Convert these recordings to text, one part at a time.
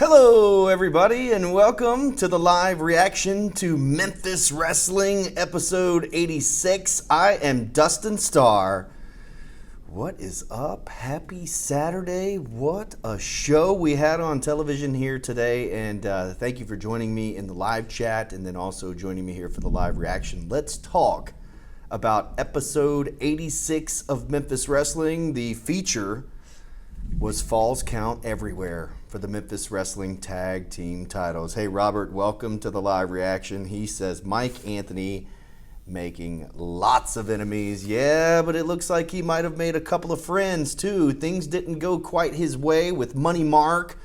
Hello, everybody, and welcome to the live reaction to Memphis Wrestling, episode 86. I am Dustin Starr. What is up? Happy Saturday. What a show we had on television here today, and thank you for joining me in the live chat and then also joining me here for the live reaction. Let's talk about episode 86 of Memphis Wrestling. The feature was Falls Count Everywhere for the Memphis Wrestling Tag Team titles. Hey, Robert, welcome to the live reaction. He says Mike Anthony making lots of enemies. Yeah, but it looks like he might have made a couple of friends, too. Things didn't go quite his way with Money Mark,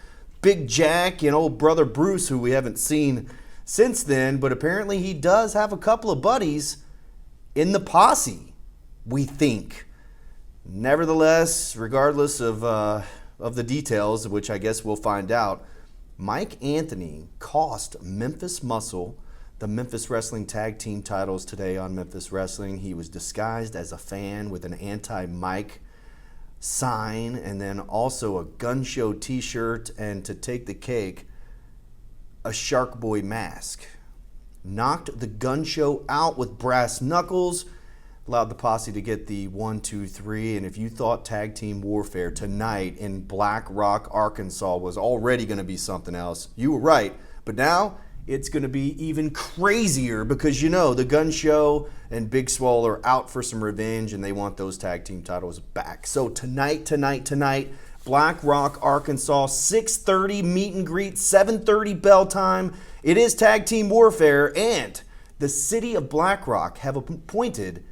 Big Jack, and old brother Bruce, who we haven't seen since then. But apparently he does have a couple of buddies in the posse, we think. Nevertheless, regardless of the details, which I guess we'll find out, Mike Anthony cost Memphis Muscle the Memphis Wrestling Tag Team titles today on Memphis Wrestling. He was disguised as a fan with an anti-Mike sign and then also a Gun Show t-shirt, and to take the cake, a Shark Boy mask. Knocked the Gun Show out with brass knuckles, allowed the posse to get the 1, 2, 3, and if you thought Tag Team Warfare tonight in Black Rock, Arkansas was already going to be something else, you were right. But now it's going to be even crazier because, you know, the Gun Show and Big Swole are out for some revenge and they want those tag team titles back. So tonight, Black Rock, Arkansas, 6:30 meet and greet, 7:30 bell time. It is Tag Team Warfare, and the city of Black Rock have appointed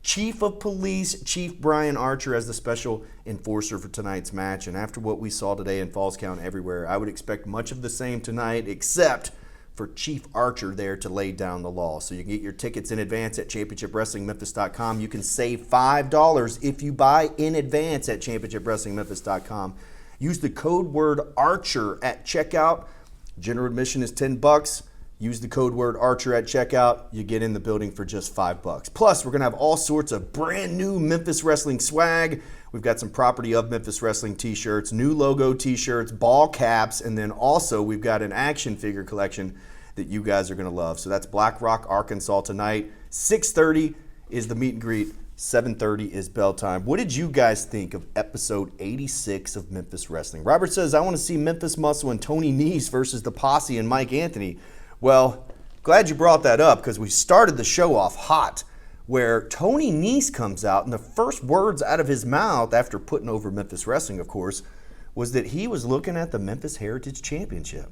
Chief of Police, Chief Brian Archer, as the special enforcer for tonight's match. And after what we saw today in Falls Count Everywhere, I would expect much of the same tonight, except for Chief Archer there to lay down the law. So you can get your tickets in advance at championshipwrestlingmemphis.com. You can save $5 if you buy in advance at championshipwrestlingmemphis.com. Use the code word ARCHER at checkout. General admission is $10. Use the code word ARCHER at checkout. You get in the building for just $5. Plus, we're going to have all sorts of brand new Memphis Wrestling swag. We've got some property of Memphis Wrestling t-shirts, new logo t-shirts, ball caps, and then also we've got an action figure collection that you guys are going to love. So that's Black Rock, Arkansas tonight. 6:30 is the meet and greet. 7:30 is bell time. What did you guys think of episode 86 of Memphis Wrestling? Robert says, I want to see Memphis Muscle and Tony Nese versus the Posse and Mike Anthony. Well, glad you brought that up because we started the show off hot, where Tony Nese comes out, and the first words out of his mouth after putting over Memphis Wrestling, of course, was that he was looking at the Memphis Heritage Championship.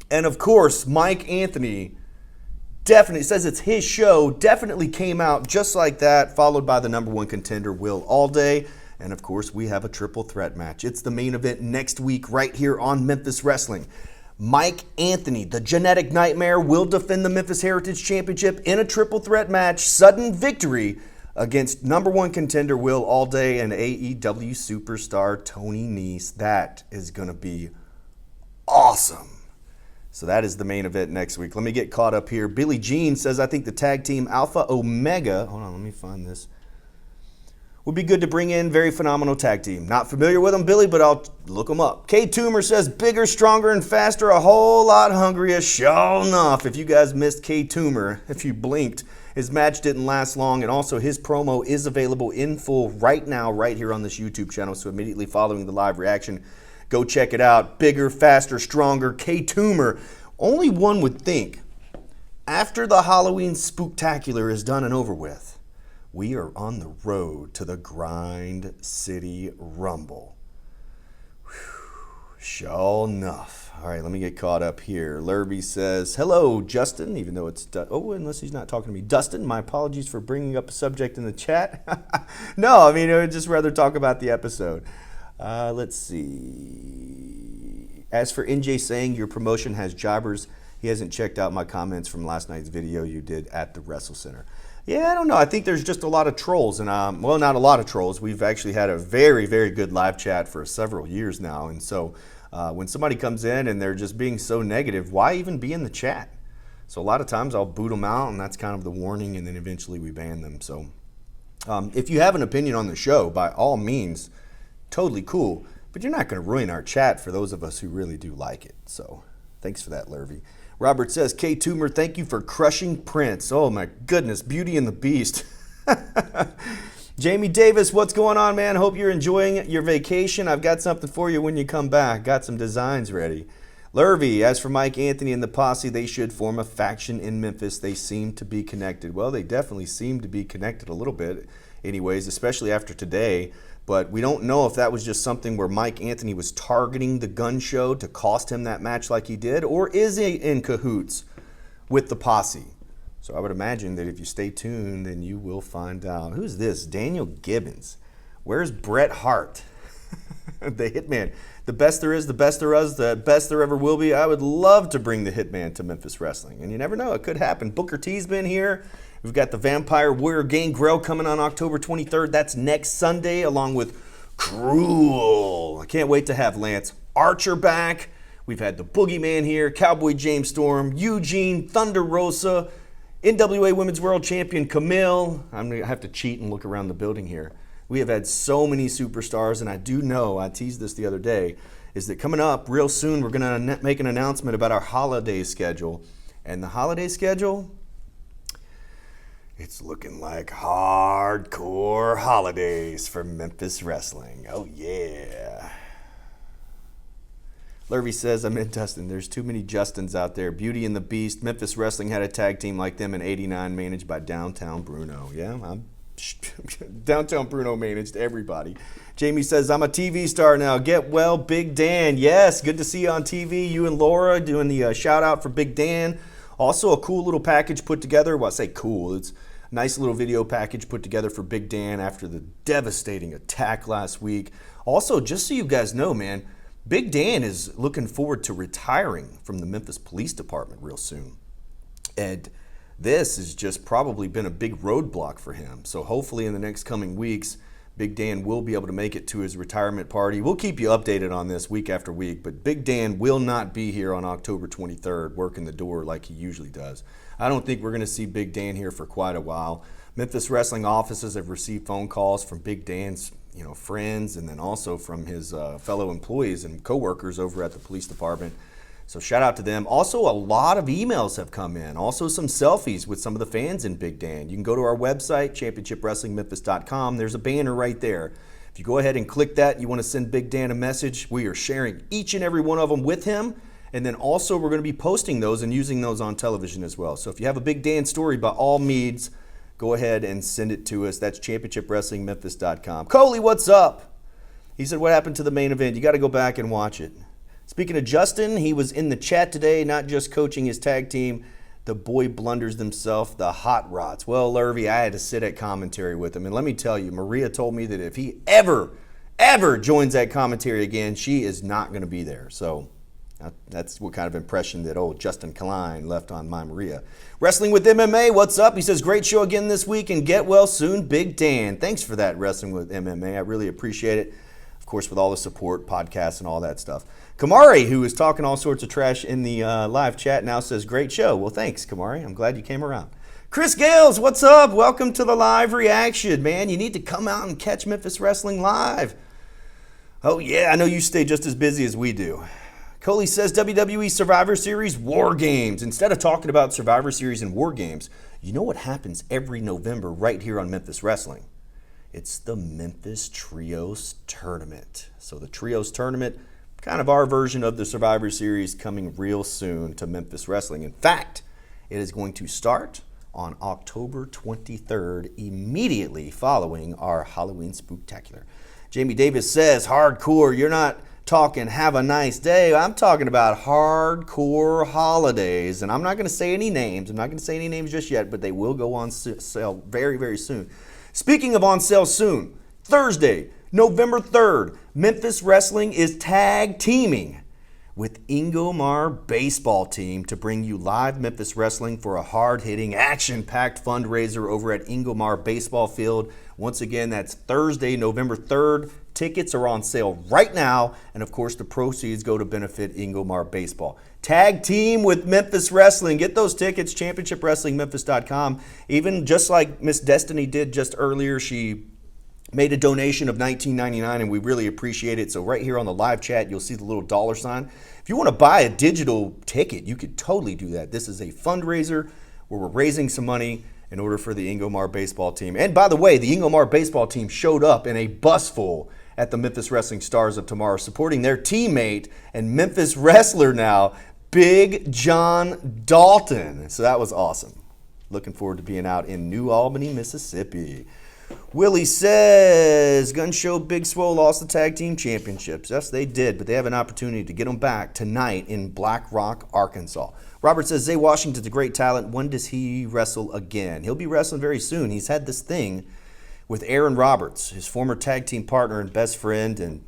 And of course, Mike Anthony definitely says it's his show, definitely came out just like that, followed by the number one contender, Will Allday. And of course, we have a triple threat match. It's the main event next week right here on Memphis Wrestling. Mike Anthony, the Genetic Nightmare, will defend the Memphis Heritage Championship in a triple threat match, sudden victory against number one contender Will Allday and AEW superstar Tony Nese. That is going to be awesome. So that is the main event next week. Let me get caught up here. Billy Jean says, I think the tag team Alpha Omega, hold on, let me find this, would be good to bring in. Very phenomenal tag team. Not familiar with them, Billy, but I'll look them up. K Toomer says, bigger, stronger, and faster, a whole lot hungrier. Sure enough, if you guys missed K Toomer, if you blinked, his match didn't last long, and also his promo is available in full right now, right here on this YouTube channel. So immediately following the live reaction, go check it out. Bigger, faster, stronger, K Toomer. Only one would think, after the Halloween Spooktacular is done and over with, we are on the road to the Grind City Rumble. Sure enough. All right, let me get caught up here. Lurby says, hello, Justin, even though it's, unless he's not talking to me. Dustin, my apologies for bringing up a subject in the chat. No, I mean, I would just rather talk about the episode. Let's see. As for NJ saying your promotion has jobbers, he hasn't checked out my comments from last night's video you did at the Wrestle Center. Yeah, I don't know. I think there's just a lot of trolls, and well, not a lot of trolls. We've actually had a very, very good live chat for several years now, and so when somebody comes in and they're just being so negative, why even be in the chat? So a lot of times I'll boot them out, and that's kind of the warning, and then eventually we ban them. So if you have an opinion on the show, by all means, totally cool. But you're not going to ruin our chat for those of us who really do like it. So thanks for that, Lurvy. Robert says, K. Toomer, thank you for crushing Prince. Oh my goodness, Beauty and the Beast. Jamie Davis, what's going on, man? Hope you're enjoying your vacation. I've got something for you when you come back. Got some designs ready. Lurvy, as for Mike Anthony and the posse, they should form a faction in Memphis. They seem to be connected. Well, they definitely seem to be connected a little bit anyways, especially after today. But we don't know if that was just something where Mike Anthony was targeting the gun show to cost him that match like he did, or is he in cahoots with the posse? So I would imagine that if you stay tuned, then you will find out. Who's this? Daniel Gibbons. Where's Bret Hart? The Hitman. The best there is, the best there is, the best there ever will be. I would love to bring the Hitman to Memphis Wrestling. And you never know, it could happen. Booker T's been here. We've got the Vampire Warrior Gangrel coming on October 23rd. That's next Sunday, along with Cruel. I can't wait to have Lance Archer back. We've had the Boogeyman here, Cowboy James Storm, Eugene, Thunder Rosa, NWA Women's World Champion Camille. I'm going to have to cheat and look around the building here. We have had so many superstars, and I do know, I teased this the other day, is that coming up real soon, we're going to make an announcement about our holiday schedule. And the holiday schedule, it's looking like hardcore holidays for Memphis Wrestling. Oh, yeah. Lurvy says, I'm in Dustin. There's too many Justins out there. Beauty and the Beast. Memphis Wrestling had a tag team like them in '89 managed by Downtown Bruno. Yeah, Downtown Bruno managed everybody. Jamie says, I'm a TV star now. Get well, Big Dan. Yes, good to see you on TV. You and Laura doing the shout out for Big Dan. Also a cool little package put together. Well, I say cool. It's a nice little video package put together for Big Dan after the devastating attack last week. Also, just so you guys know, man, Big Dan is looking forward to retiring from the Memphis Police Department real soon. And this has just probably been a big roadblock for him. So hopefully in the next coming weeks, Big Dan will be able to make it to his retirement party. We'll keep you updated on this week after week, but Big Dan will not be here on October 23rd working the door like he usually does. I don't think we're going to see Big Dan here for quite a while. Memphis Wrestling offices have received phone calls from Big Dan's friends, and then also from his fellow employees and coworkers over at the police department. So shout out to them. Also, a lot of emails have come in. Also, some selfies with some of the fans in Big Dan. You can go to our website, championshipwrestlingmemphis.com. There's a banner right there. If you go ahead and click that, you want to send Big Dan a message, we are sharing each and every one of them with him. And then also, we're going to be posting those and using those on television as well. So if you have a Big Dan story, by all means, go ahead and send it to us. That's championshipwrestlingmemphis.com. Coley, what's up? He said, what happened to the main event? You got to go back and watch it. Speaking of Justin, he was in the chat today, not just coaching his tag team, the boy blunders themselves, the Hot Rods. Well, Lurvy, I had to sit at commentary with him. And let me tell you, Maria told me that if he ever joins that commentary again, she is not going to be there. So that's what kind of impression that old Justin Klein left on my Maria. Wrestling with MMA, what's up? He says, great show again this week and get well soon, Big Dan. Thanks for that, Wrestling with MMA. I really appreciate it. Of course, with all the support, podcasts, and all that stuff. Kamari, who is talking all sorts of trash in the live chat, now says, great show. Well, thanks, Kamari. I'm glad you came around. Chris Gales, what's up? Welcome to the live reaction, man. You need to come out and catch Memphis Wrestling live. Oh, yeah, I know you stay just as busy as we do. Coley says, WWE Survivor Series War Games. Instead of talking about Survivor Series and War Games, you know what happens every November right here on Memphis Wrestling? It's the Memphis Trios Tournament. So the Trios Tournament, kind of our version of the Survivor Series, coming real soon to Memphis Wrestling. In fact, it is going to start on October 23rd, immediately following our Halloween Spooktacular. Jamie Davis says, hardcore, you're not talking have a nice day. I'm talking about hardcore holidays. And I'm not going to say any names. I'm not going to say any names just yet, but they will go on sale very, very soon. Speaking of on sale soon, Thursday, November 3rd, Memphis Wrestling is tag teaming with Ingomar Baseball Team to bring you live Memphis Wrestling for a hard-hitting, action-packed fundraiser over at Ingomar Baseball Field. Once again, that's Thursday, November 3rd. Tickets are on sale right now, and of course, the proceeds go to benefit Ingomar Baseball. Tag team with Memphis Wrestling. Get those tickets, championshipwrestlingmemphis.com. Even just like Miss Destiny did just earlier, she made a donation of $19.99, and we really appreciate it. So right here on the live chat, you'll see the little dollar sign. If you want to buy a digital ticket, you could totally do that. This is a fundraiser where we're raising some money in order for the Ingomar baseball team. And by the way, the Ingomar baseball team showed up in a bus full at the Memphis Wrestling Stars of Tomorrow, supporting their teammate and Memphis wrestler now, Big John Dalton. So that was awesome. Looking forward to being out in New Albany, Mississippi. Willie says, Gun Show Big Swole lost the tag team championships. Yes, they did, but they have an opportunity to get them back tonight in Black Rock, Arkansas. Robert says, Zay Washington's a great talent. When does he wrestle again? He'll be wrestling very soon. He's had this thing with Aaron Roberts, his former tag team partner and best friend, and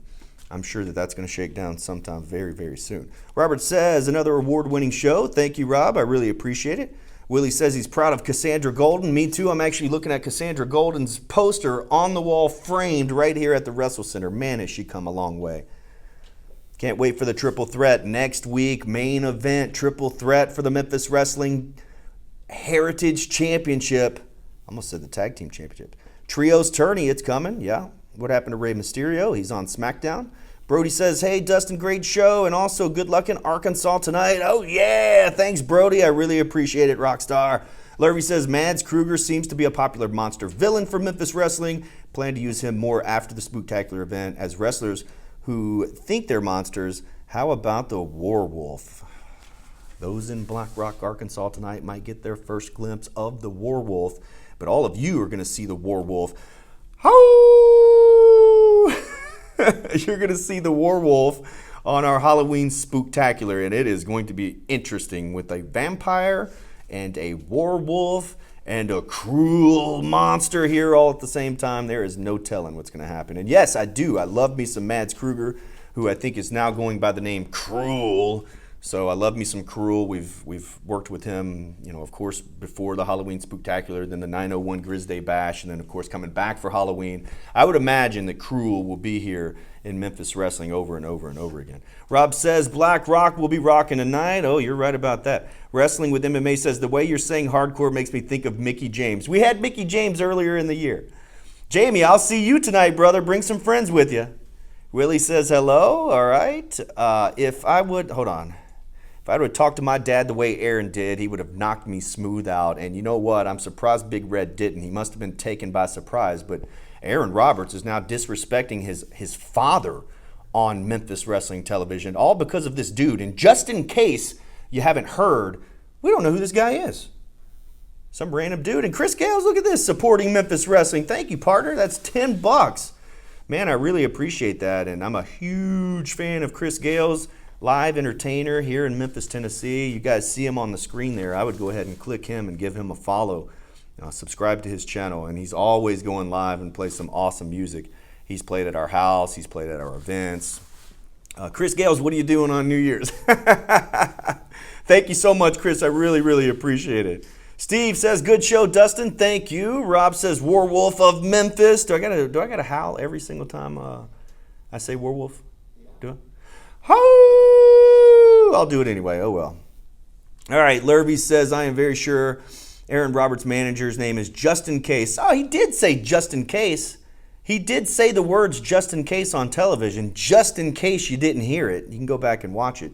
I'm sure that that's going to shake down sometime very, very soon. Robert says, another award-winning show. Thank you, Rob. I really appreciate it. Willie says he's proud of Cassandra Golden. Me too. I'm actually looking at Cassandra Golden's poster on the wall framed right here at the Wrestle Center. Man, has she come a long way. Can't wait for the triple threat next week. Main event, triple threat for the Memphis Wrestling Heritage Championship. Almost said the tag team championship. Trios tourney, it's coming. Yeah. What happened to Rey Mysterio? He's on SmackDown. Brody says, hey, Dustin, great show, and also good luck in Arkansas tonight. Oh, yeah. Thanks, Brody. I really appreciate it, Rockstar. Larry says, Mads Kruger seems to be a popular monster villain for Memphis Wrestling. Plan to use him more after the Spooktacular event as wrestlers who think they're monsters. How about the Warwolf? Those in Black Rock, Arkansas tonight might get their first glimpse of the Warwolf, but all of you are going to see the Warwolf. You're going to see the Warwolf on our Halloween Spooktacular, and it is going to be interesting with a vampire and a werewolf and a cruel monster here all at the same time. There is no telling what's going to happen. And yes, I do. I love me some Mads Kruger, who I think is now going by the name Cruel. So I love me some Cruel. We've worked with him, of course, before the Halloween Spooktacular, then the 901 Grizz Day Bash, and then, of course, coming back for Halloween. I would imagine that Cruel will be here in Memphis Wrestling over and over and over again. Rob says, Black Rock will be rocking tonight. Oh, you're right about that. Wrestling with MMA says, the way you're saying hardcore makes me think of Mickey James. We had Mickey James earlier in the year. Jamie, I'll see you tonight, brother. Bring some friends with you. Willie says, hello. All right. If I would talk to my dad the way Aaron did, he would have knocked me smooth out. And you know what? I'm surprised Big Red didn't. He must have been taken by surprise. But Aaron Roberts is now disrespecting his father on Memphis Wrestling Television, all because of this dude. And just in case you haven't heard, we don't know who this guy is. Some random dude. And Chris Gales, look at this, supporting Memphis Wrestling. Thank you, partner. That's $10. Man, I really appreciate that. And I'm a huge fan of Chris Gales. Live entertainer here in Memphis, Tennessee. You guys see him on the screen there. I would go ahead and click him and give him a follow. Subscribe to his channel, and he's always going live and plays some awesome music. He's played at our house. He's played at our events. Chris Gales, what are you doing on New Year's? Thank you so much, Chris. I really, really appreciate it. Steve says, good show, Dustin. Thank you. Rob says, Warwolf of Memphis. Do I gotta howl every single time I say Warwolf? Do I? I'll do it anyway. Oh, well. All right. Lurby says, I am very sure Aaron Roberts' manager's name is Just In Case. Oh, he did say Just In Case. He did say the words Just In Case on television, just in case you didn't hear it. You can go back and watch it.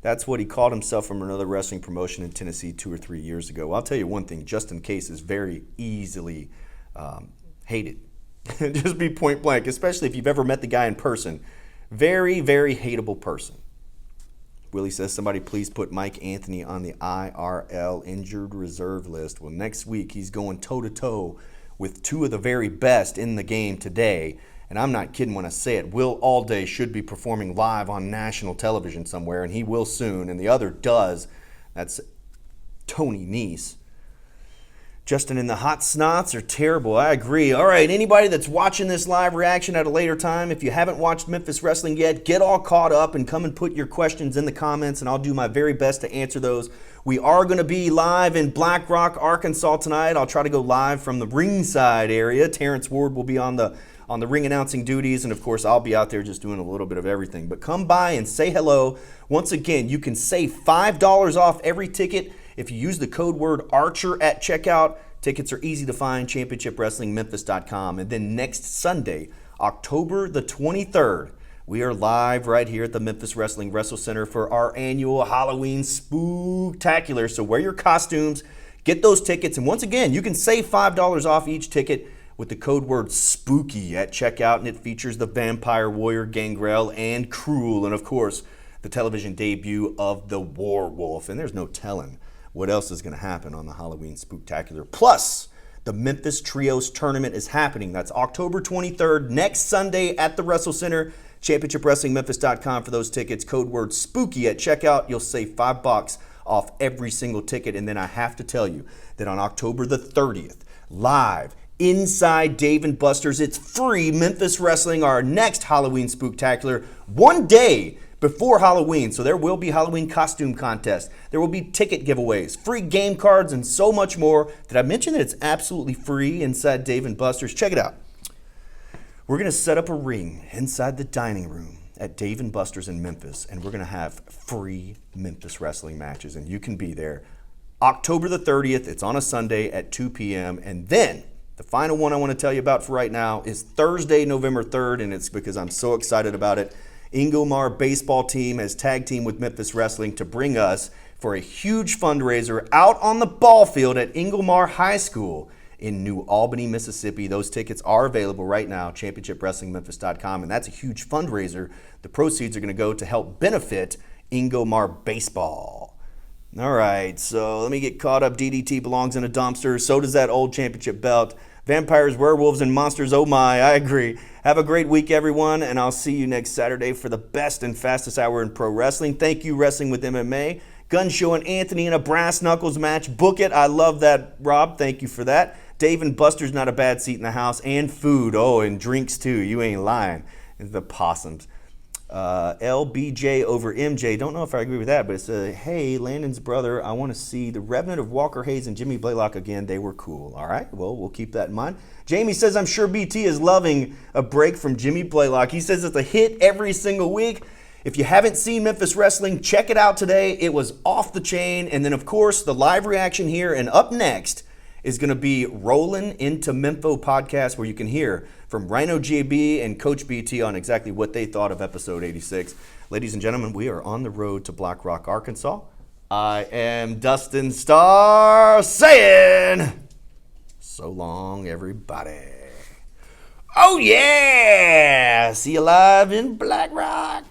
That's what he called himself from another wrestling promotion in Tennessee 2 or 3 years ago. Well, I'll tell you one thing. Just In Case is very easily hated. Just be point blank, especially if you've ever met the guy in person. Very, very hateable person. Willie says, somebody please put Mike Anthony on the IRL injured reserve list. Well, next week he's going toe-to-toe with two of the very best in the game today. And I'm not kidding when I say it. Will Allday should be performing live on national television somewhere, and he will soon. And the other does. That's Tony Nese. Justin, and the hot snots are terrible. I agree. All right, anybody that's watching this live reaction at a later time, if you haven't watched Memphis Wrestling yet, get all caught up and come and put your questions in the comments, and I'll do my very best to answer those. We are going to be live in Black Rock, Arkansas tonight. I'll try to go live from the ringside area. Terrence Ward will be on the ring announcing duties, and of course I'll be out there just doing a little bit of everything. But come by and say hello. Once again, you can save $5 off every ticket if you use the code word Archer at checkout. Tickets are easy to find, championshipwrestlingmemphis.com. And then next Sunday, October the 23rd, we are live right here at the Memphis Wrestling Wrestle Center for our annual Halloween Spooktacular. So wear your costumes, get those tickets, and once again, you can save $5 off each ticket with the code word SPOOKY at checkout, and it features the Vampire Warrior Gangrel and Cruel, and of course, the television debut of the Warwolf. And there's no telling what else is going to happen on the Halloween Spooktacular. Plus, the Memphis Trios Tournament is happening. That's October 23rd, next Sunday at the Wrestle Center. ChampionshipWrestlingMemphis.com for those tickets. Code word SPOOKY at checkout. You'll save $5 off every single ticket. And then I have to tell you that on October the 30th, live inside Dave & Buster's, it's free Memphis Wrestling, our next Halloween Spooktacular, one day before Halloween. So there will be Halloween costume contest. There will be ticket giveaways, free game cards, and so much more. Did I mention that it's absolutely free inside Dave & Buster's? Check it out. We're going to set up a ring inside the dining room at Dave & Buster's in Memphis, and we're going to have free Memphis wrestling matches, and you can be there. October the 30th, it's on a Sunday at 2 p.m., and then the final one I want to tell you about for right now is Thursday, November 3rd, and it's because I'm so excited about it. Ingomar baseball team has tag team with Memphis Wrestling to bring us for a huge fundraiser out on the ball field at Ingomar High School in New Albany, Mississippi. Those tickets are available right now, championshipwrestlingmemphis.com, and that's a huge fundraiser. The proceeds are going to go to help benefit Ingomar baseball. All right, so let me get caught up. DDT belongs in a dumpster. So does that old championship belt. Vampires, werewolves, and monsters, oh my, I agree. Have a great week, everyone, and I'll see you next Saturday for the best and fastest hour in pro wrestling. Thank you, Wrestling with MMA. Gun Show and Anthony in a brass knuckles match. Book it. I love that, Rob. Thank you for that. Dave & Buster's not a bad seat in the house. And food. Oh, and drinks, too. You ain't lying. The possums. LBJ over MJ. Don't know if I agree with that, but it's hey, Landon's brother, I want to see the Revenant of Walker Hayes and Jimmy Blaylock again. They were cool. All right, well, we'll keep that in mind. Jamie says, I'm sure BT is loving a break from Jimmy Blaylock. He says it's a hit every single week. If you haven't seen Memphis Wrestling, check it out today. It was off the chain. And then, of course, the live reaction here. And up next is going to be Rollin' Into Mempho podcast, where you can hear from Rhino GB and Coach BT on exactly what they thought of episode 86. Ladies and gentlemen, we are on the road to Black Rock, Arkansas. I am Dustin Starr saying, so long, everybody. Oh, yeah! See you live in Black Rock.